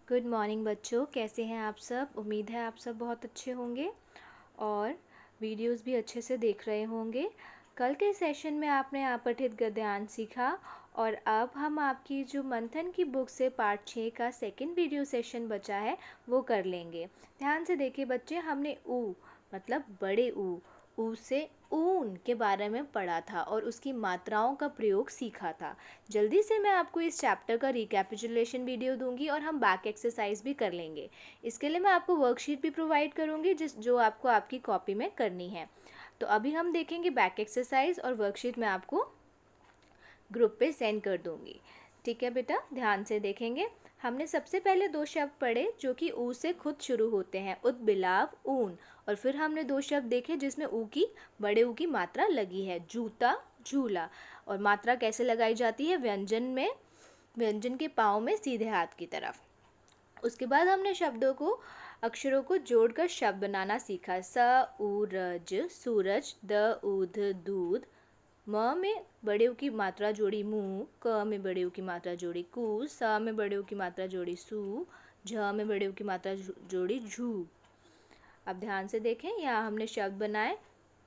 Good morning बच्चों, कैसे हैं आप सब। उम्मीद है आप सब बहुत अच्छे होंगे और वीडियोस भी अच्छे से देख रहे होंगे। कल के सेशन में आपने अपठित गद्यांश सीखा और अब हम आपकी जो मंथन की बुक से पार्ट 6 का सेकंड वीडियो सेशन बचा है वो कर लेंगे। ध्यान से देखिए बच्चे, हमने ऊ मतलब बड़े ऊ से ऊन के बारे में पढ़ा था और उसकी मात्राओं का प्रयोग सीखा था। जल्दी से मैं आपको इस चैप्टर का रिकैपिचुलेशन वीडियो दूंगी और हम बैक एक्सरसाइज भी कर लेंगे। इसके लिए मैं आपको वर्कशीट भी प्रोवाइड करूंगी जो आपको आपकी कॉपी में करनी है। तो अभी हम देखेंगे बैक एक्सरसाइज और वर्कशीट मैं आपको ग्रुप पे सेंड कर दूंगी। ठीक है बेटा, ध्यान से देखेंगे। हमने सबसे पहले दो शब्द पढ़े जो कि ऊ से खुद शुरू होते हैं, उत, बिलाव, ऊन। और फिर हमने दो शब्द देखे जिसमें ऊ की बड़े ऊ की मात्रा लगी है, जूता, झूला। और मात्रा कैसे लगाई जाती है, व्यंजन के पाँव में सीधे हाथ की तरफ। उसके बाद हमने अक्षरों को जोड़कर शब्द बनाना सीखा। स उ रज सूरज, द उध दूध, म में बड़े ऊ की मात्रा जोड़ी मुँह, क में बड़े ऊ की मात्रा जोड़ी कू, स में बड़े ऊ की मात्रा जोड़ी सू, झ में बड़े ऊ की मात्रा जोड़ी झू। अब ध्यान से देखें, यहाँ हमने शब्द बनाए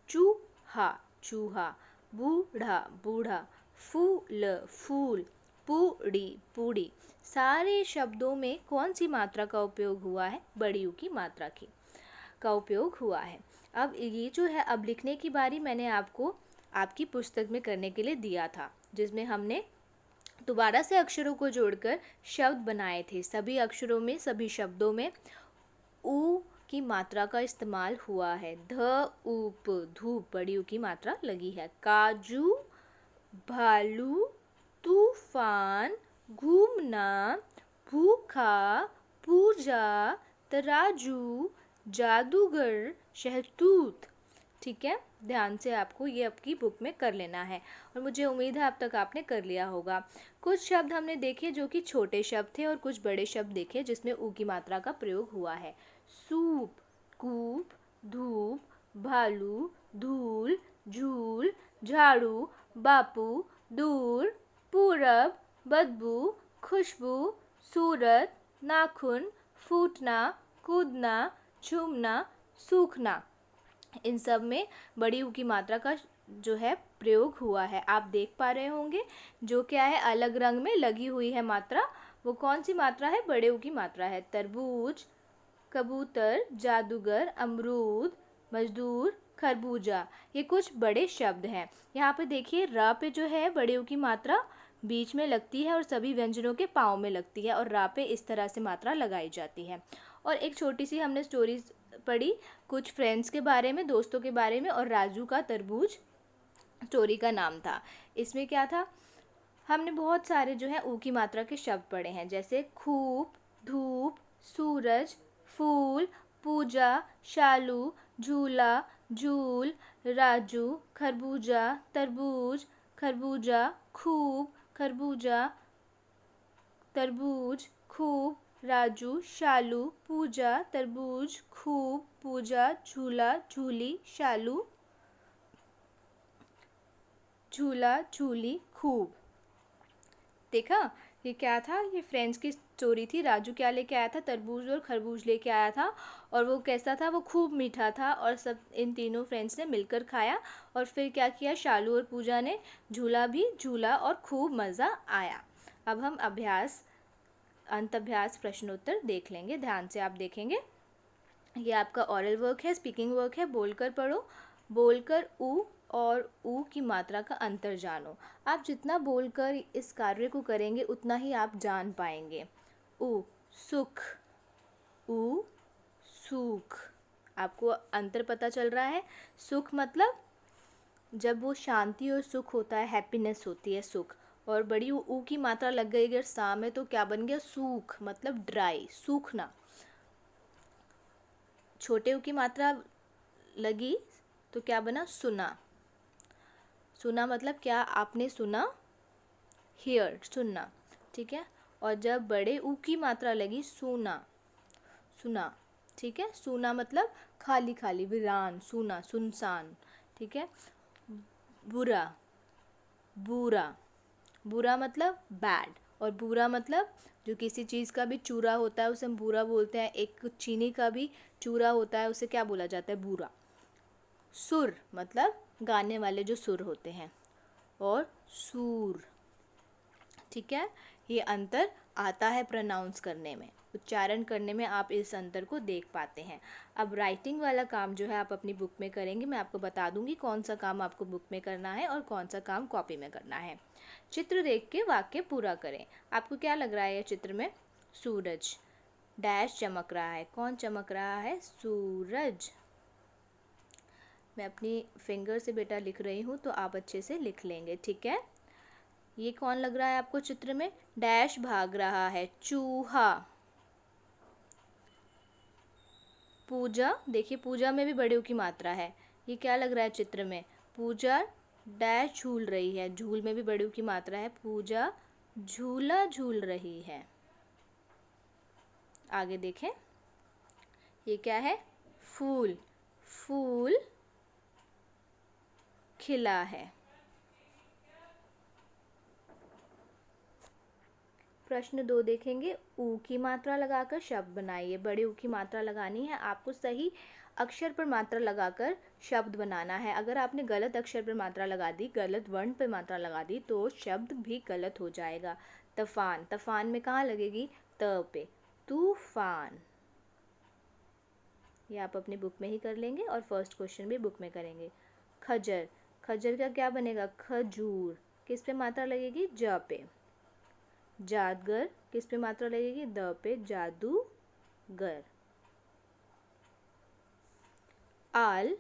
चूहा चूहा, बूढ़ा बूढ़ा, फूल फूल, पूड़ी पूड़ी। सारे शब्दों में कौन सी मात्रा का उपयोग हुआ है, बड़ी ऊ की मात्रा की का उपयोग हुआ है। अब ये जो है, अब लिखने की बारी मैंने आपको आपकी पुस्तक में करने के लिए दिया था, जिसमें हमने दोबारा से अक्षरों को जोड़कर शब्द बनाए थे। सभी अक्षरों में, सभी शब्दों में ऊ की मात्रा का इस्तेमाल हुआ है। ध ऊप धूप, बड़ी ऊ की मात्रा लगी है। काजू, भालू, तूफान, घूमना, भूखा, पूजा, तराजू, जादूगर, शहतूत। ठीक है, ध्यान से आपको ये आपकी बुक में कर लेना है और मुझे उम्मीद है अब तक आपने कर लिया होगा। कुछ शब्द हमने देखे जो कि छोटे शब्द थे और कुछ बड़े शब्द देखे जिसमें ऊ की मात्रा का प्रयोग हुआ है। सूप, कूप, धूप, भालू, धूल, झूल, झाड़ू, बापू, दूर, पूरब, बदबू, खुशबू, सूरत, नाखून, फूटना, कूदना, झूमना, सूखना। इन सब में बड़ी ऊ की मात्रा का जो है प्रयोग हुआ है। आप देख पा रहे होंगे जो क्या है, अलग रंग में लगी हुई है मात्रा, वो कौन सी मात्रा है, बड़े ऊ की मात्रा है। तरबूज, कबूतर, जादूगर, अमरूद, मजदूर, खरबूजा। ये कुछ बड़े शब्द हैं। यहाँ पे देखिए र पे जो है बड़े ऊ की मात्रा बीच में लगती है और सभी व्यंजनों के पाँव में लगती है और रा पे इस तरह से मात्रा लगाई जाती है। और एक छोटी सी हमने स्टोरी पढ़ी कुछ फ्रेंड्स के बारे में, दोस्तों के बारे में, और राजू का तरबूज स्टोरी का नाम था। इसमें क्या था, हमने बहुत सारे जो है ऊ की मात्रा के शब्द पढ़े हैं, जैसे खूब, धूप, सूरज, फूल, पूजा, शालू, झूला, झूल, राजू, खरबूजा, तरबूज, खरबूजा, खूब, खरबूजा, तरबूज, खूब, राजू, शालू, पूजा, तरबूज, खूब, पूजा, झूला, झूली, शालू, झूला, झूली, खूब। देखा, ये क्या था, ये फ्रेंड्स की स्टोरी थी। राजू क्या लेके आया था, तरबूज और खरबूज लेके आया था और वो कैसा था, वो खूब मीठा था और सब इन तीनों फ्रेंड्स ने मिलकर खाया। और फिर क्या किया, शालू और पूजा ने झूला भी झूला और खूब मज़ा आया। अब हम अंत अभ्यास प्रश्नोत्तर देख लेंगे। ध्यान से आप देखेंगे, ये आपका ओरल वर्क है, स्पीकिंग वर्क है। बोलकर पढ़ो, बोलकर ऊ और ऊ की मात्रा का अंतर जानो। आप जितना बोलकर इस कार्य को करेंगे उतना ही आप जान पाएंगे। ऊ सुख, ऊ सूख। आपको अंतर पता चल रहा है। सुख मतलब जब वो शांति और सुख होता है, हैप्पीनेस होती है, सुख। और बड़ी ऊ की मात्रा लग गई अगर सा में तो क्या बन गया, सूख मतलब ड्राई, सूखना। छोटे ऊ की मात्रा लगी तो क्या बना, सुना। सुना मतलब क्या, आपने सुना, हियर, सुनना। ठीक है, और जब बड़े ऊ की मात्रा लगी, सुना, सुना। ठीक है, सुना मतलब खाली खाली, वीरान, सुना, सुनसान। ठीक है, बुरा, बुरा, बुरा मतलब बैड, और बुरा मतलब जो किसी चीज़ का भी चूरा होता है उसे हम बूरा बोलते हैं। एक चीनी का भी चूरा होता है, उसे क्या बोला जाता है? बूरा। सुर मतलब गाने वाले जो सुर होते हैं, और सूर। ठीक है, ये अंतर आता है प्रोनाउंस करने में, उच्चारण करने में आप इस अंतर को देख पाते हैं। अब राइटिंग वाला काम जो है आप अपनी बुक में करेंगे। मैं आपको बता दूंगी कौन सा काम आपको बुक में करना है और कौन सा काम कॉपी में करना है। चित्र देख के वाक्य पूरा करें। आपको क्या लग रहा है ये चित्र में? सूरज डैश चमक रहा है। कौन चमक रहा है? सूरज। मैं अपनी फिंगर से बेटा लिख रही हूँ, तो आप अच्छे से लिख लेंगे। ठीक है, ये कौन लग रहा है आपको चित्र में? डैश भाग रहा है। चूहा। पूजा, देखिए पूजा में भी बड़े ऊ की मात्रा है। ये क्या लग रहा है चित्र में? पूजा डैश झूल रही है। झूल में भी बड़े ऊ की मात्रा है। पूजा झूला झूल रही है। आगे देखें, ये क्या है? फूल। फूल खिला है। प्रश्न 2 देखेंगे। ऊ की मात्रा लगाकर शब्द बनाइए। बड़े ऊ की मात्रा लगानी है आपको, सही अक्षर पर मात्रा लगाकर शब्द बनाना है। अगर आपने गलत अक्षर पर मात्रा लगा दी, गलत वर्ण पर मात्रा लगा दी, तो शब्द भी गलत हो जाएगा। तूफान, तूफान में कहाँ लगेगी? त पे। तूफान। ये आप अपनी बुक में ही कर लेंगे और फर्स्ट क्वेश्चन भी बुक में करेंगे। खजर, खजर का क्या बनेगा? खजूर। किस पे मात्रा लगेगी? ज पे। जादगर, किस पे मात्रा लगेगी? The pay. जादूगर। आल,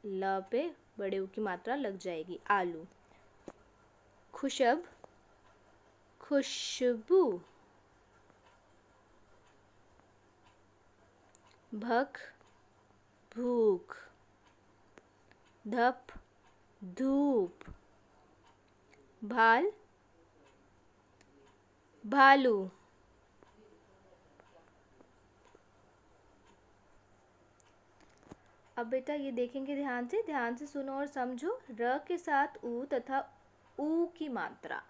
ल पे बड़े ऊ की मात्रा लग जाएगी। आलू। खुशब, खुशबू। भख, भूख। धप, धूप। भाल, भालू। अब बेटा ये देखेंगे ध्यान से सुनो और समझो। र के साथ ऊ तथा ऊ की मात्रा।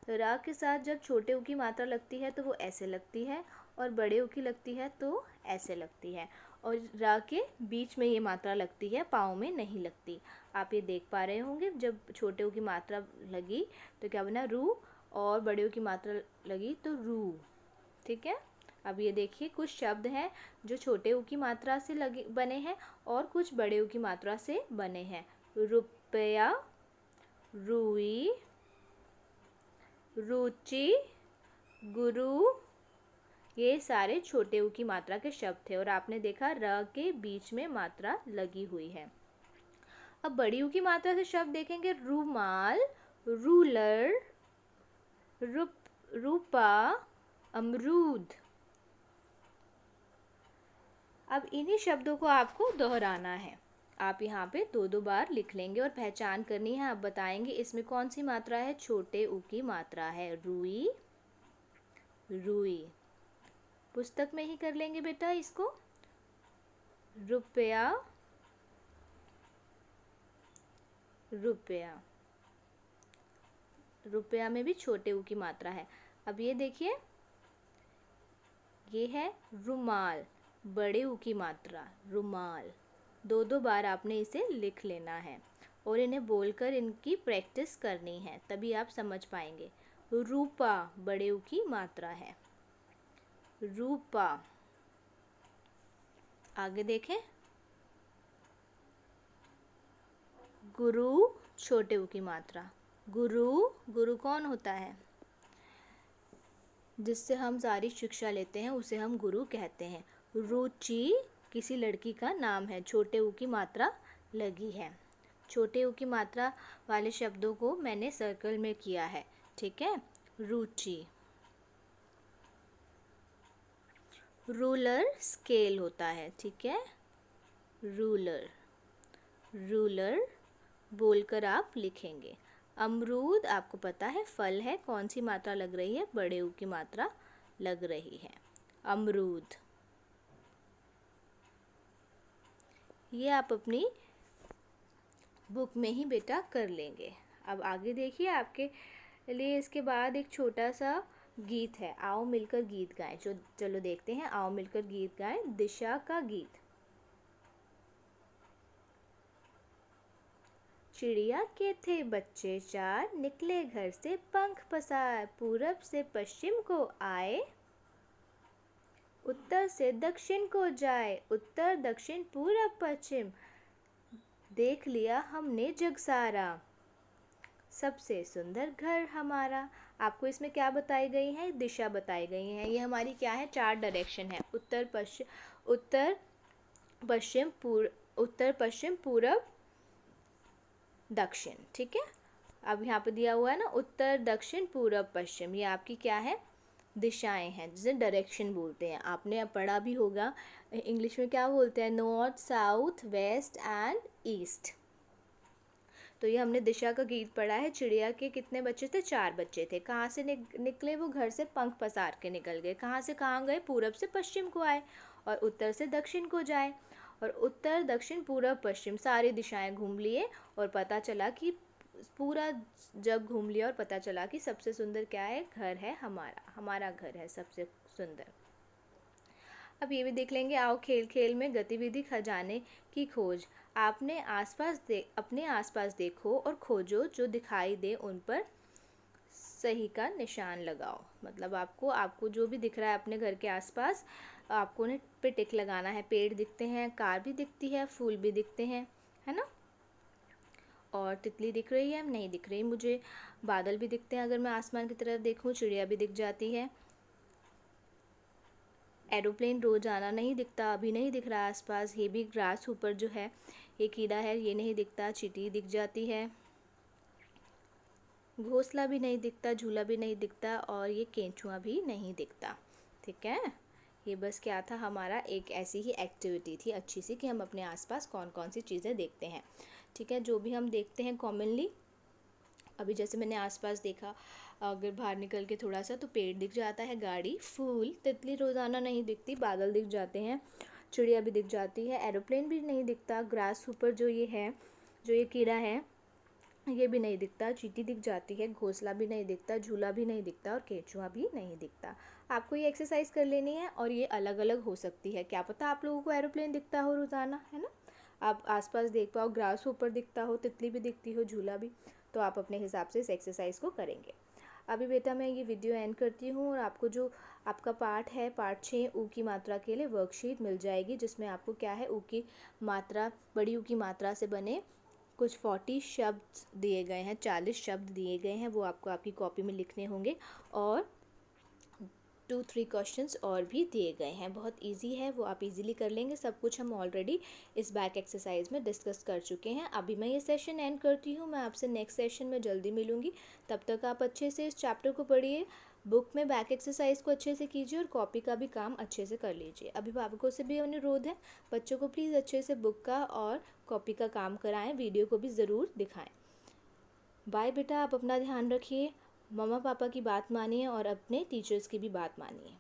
र के साथ जब छोटे ऊ की मात्रा लगती है तो वो ऐसे लगती है, और बड़े ऊ की लगती है तो ऐसे लगती है, और र के बीच में ये मात्रा लगती है, पाँव में नहीं लगती। आप ये देख पा रहे होंगे, जब छोटे ऊ की मात्रा लगी तो क्या बना? रू, और बड़े ऊ की मात्रा लगी तो रू। ठीक है, अब ये देखिए कुछ शब्द हैं जो छोटे ऊ की मात्रा से लगे बने हैं और कुछ बड़े ऊ की मात्रा से बने हैं। रुपया, रुई, रुचि, गुरु, ये सारे छोटे ऊ की मात्रा के शब्द थे, और आपने देखा र के बीच में मात्रा लगी हुई है। अब बड़ी ऊ की मात्रा से शब्द देखेंगे। रूमाल, रूलर, रूपा, अमरूद। अब इन्हीं शब्दों को आपको दोहराना है। आप यहाँ पे 2-2 बार लिख लेंगे और पहचान करनी है। आप बताएंगे इसमें कौन सी मात्रा है? छोटे ऊ की मात्रा है। रुई, रुई। पुस्तक में ही कर लेंगे बेटा इसको। रुपया, रुपया। रुपया में भी छोटे ऊ की मात्रा है। अब ये देखिए, ये है रुमाल, बड़े ऊ की मात्रा, रुमाल। 2-2 बार आपने इसे लिख लेना है और इन्हें बोलकर इनकी प्रैक्टिस करनी है, तभी आप समझ पाएंगे। रूपा बड़े ऊ की मात्रा है। रूपा। आगे देखें। गुरु छोटे ऊ की मात्रा। गुरु, गुरु कौन होता है? जिससे हम सारी शिक्षा लेते हैं उसे हम गुरु कहते हैं। रुचि किसी लड़की का नाम है, छोटे ऊ की मात्रा लगी है। छोटे ऊ की मात्रा वाले शब्दों को मैंने सर्कल में किया है। ठीक है, रुचि। रूलर स्केल होता है। ठीक है, रूलर, रूलर बोलकर आप लिखेंगे। अमरूद आपको पता है फल है, कौन सी मात्रा लग रही है? बड़े ऊ की मात्रा लग रही है। अमरूद। ये आप अपनी बुक में ही बेटा कर लेंगे। अब आगे देखिए, आपके चलिए इसके बाद एक छोटा सा गीत है, आओ मिलकर गीत गाएं। चलो देखते हैं, आओ मिलकर गीत गाएं दिशा का गीत। चिड़िया के थे बच्चे चार, निकले घर से पंख पसार, पूरब से पश्चिम को आए, उत्तर से दक्षिण को जाए, उत्तर दक्षिण पूरब पश्चिम, देख लिया हमने जग सारा, सबसे सुंदर घर हमारा। आपको इसमें क्या बताई गई है? दिशा बताई गई है। ये हमारी क्या है? 4 डायरेक्शन है, उत्तर पश्चिम पूरब दक्षिण। ठीक है, अब यहाँ पे दिया हुआ है ना, उत्तर दक्षिण पूरब पश्चिम, ये आपकी क्या है? दिशाएं हैं, जिसे डायरेक्शन बोलते हैं। आपने पढ़ा भी होगा इंग्लिश में क्या बोलते हैं, north south west and east. तो ये हमने दिशा का गीत पढ़ा है। चिड़िया के कितने बच्चे थे? 4 बच्चे थे। कहाँ से निकले वो? घर से पंख पसार के निकल गए। कहाँ से कहाँ गए? पूरब से पश्चिम को आए और उत्तर से दक्षिण को जाए, और उत्तर दक्षिण पूरब पश्चिम सारी दिशाएं घूम लिए, और पता चला कि पूरा जग घूम लिया और पता चला कि सबसे सुंदर क्या है? घर है हमारा घर है सबसे सुंदर। अब ये भी देख लेंगे, आओ खेल खेल में गतिविधि खजाने की खोज। अपने आसपास देखो और खोजो, जो दिखाई दे उन पर सही का निशान लगाओ। मतलब आपको जो भी दिख रहा है अपने घर के आसपास, आपको ने पे टिक लगाना है। पेड़ दिखते हैं, कार भी दिखती है, फूल भी दिखते हैं, है ना। और तितली दिख रही है? नहीं दिख रही मुझे। बादल भी दिखते हैं, अगर मैं आसमान की तरफ देखूं, चिड़िया भी दिख जाती है। एरोप्लेन रोजाना नहीं दिखता, अभी नहीं दिख रहा आसपास। ये भी ग्रास ऊपर जो है, ये कीड़ा है, ये नहीं दिखता। चींटी दिख जाती है, घोंसला भी नहीं दिखता, झूला भी नहीं दिखता, और ये केंचुआ भी नहीं दिखता। ठीक है, ये बस क्या था? हमारा एक ऐसी ही एक्टिविटी थी अच्छी सी, कि हम अपने आसपास कौन कौन सी चीज़ें देखते हैं। ठीक है, जो भी हम देखते हैं कॉमनली, अभी जैसे मैंने आसपास देखा, अगर बाहर निकल के थोड़ा सा, तो पेड़ दिख जाता है, गाड़ी, फूल। तितली रोज़ाना नहीं दिखती, बादल दिख जाते हैं, चिड़िया भी दिख जाती है, एरोप्लेन भी नहीं दिखता, ग्रास ऊपर जो ये कीड़ा है ये भी नहीं दिखता, चींटी दिख जाती है, घोंसला भी नहीं दिखता, झूला भी नहीं दिखता, और केंचुआ भी नहीं दिखता। आपको ये एक्सरसाइज कर लेनी है, और ये अलग अलग हो सकती है। क्या पता आप लोगों को एरोप्लेन दिखता हो रोज़ाना, है ना, आप आसपास देख पाओ, ग्रास ऊपर दिखता हो, तितली भी दिखती हो, झूला भी। तो आप अपने हिसाब से इस एक्सरसाइज को करेंगे। अभी बेटा मैं ये वीडियो एंड करती हूँ, और आपको जो आपका पार्ट है, पार्ट 6 ऊ की मात्रा के लिए वर्कशीट मिल जाएगी, जिसमें आपको क्या है, ऊ की मात्रा, बड़ी ऊ की मात्रा से बने कुछ 40 शब्द दिए गए हैं, 40 शब्द दिए गए हैं, वो आपको आपकी कॉपी में लिखने होंगे, और 2-3 क्वेश्चंस और भी दिए गए हैं। बहुत इजी है, वो आप इजीली कर लेंगे। सब कुछ हम ऑलरेडी इस बैक एक्सरसाइज में डिस्कस कर चुके हैं। अभी मैं ये सेशन एंड करती हूँ, मैं आपसे नेक्स्ट सेशन में जल्दी मिलूँगी। तब तक आप अच्छे से इस चैप्टर को पढ़िए, बुक में बैक एक्सरसाइज को अच्छे से कीजिए, और कॉपी का भी काम अच्छे से कर लीजिए। अभिभावकों से भी अनुरोध है, बच्चों को प्लीज़ अच्छे से बुक का और कॉपी का काम कराएं, वीडियो को भी ज़रूर दिखाएं। बाय बेटा, आप अपना ध्यान रखिए, मम्मा पापा की बात मानिए, और अपने टीचर्स की भी बात मानिए।